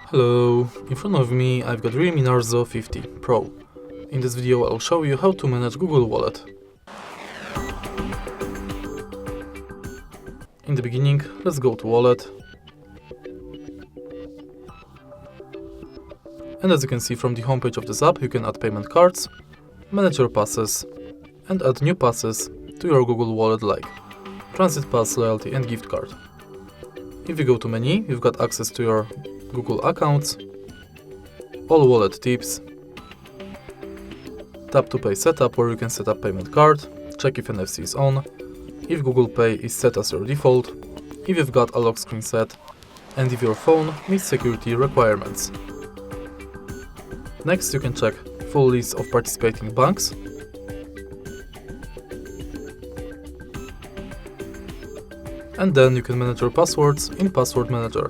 Hello, in front of me I've got Realme Narzo 50 Pro. In this video I'll show you how to manage Google Wallet. In the beginning, let's go to Wallet. And as you can see from the homepage of this app, you can add payment cards, manage your passes, and add new passes to your Google Wallet like Transit Pass, Loyalty and Gift Card. If you go to menu, you've got access to your Google accounts, all wallet tips, tap to pay setup where you can set up payment card, check if NFC is on, if Google Pay is set as your default, if you've got a lock screen set, and if your phone meets security requirements. Next you can check full list of participating banks, and then you can manage your passwords in Password Manager.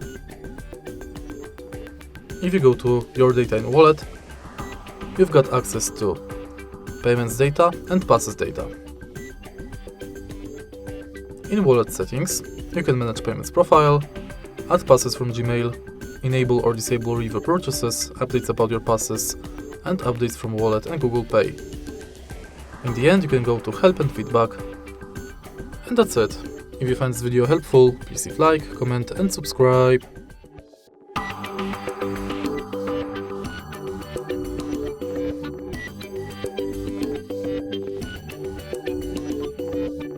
If you go to your data in Wallet, you've got access to payments data and passes data. In Wallet settings, you can manage payments profile, add passes from Gmail, enable or disable review purchases, updates about your passes, and updates from Wallet and Google Pay. In the end, you can go to help and feedback. And that's it. If you find this video helpful, please leave like, comment and subscribe.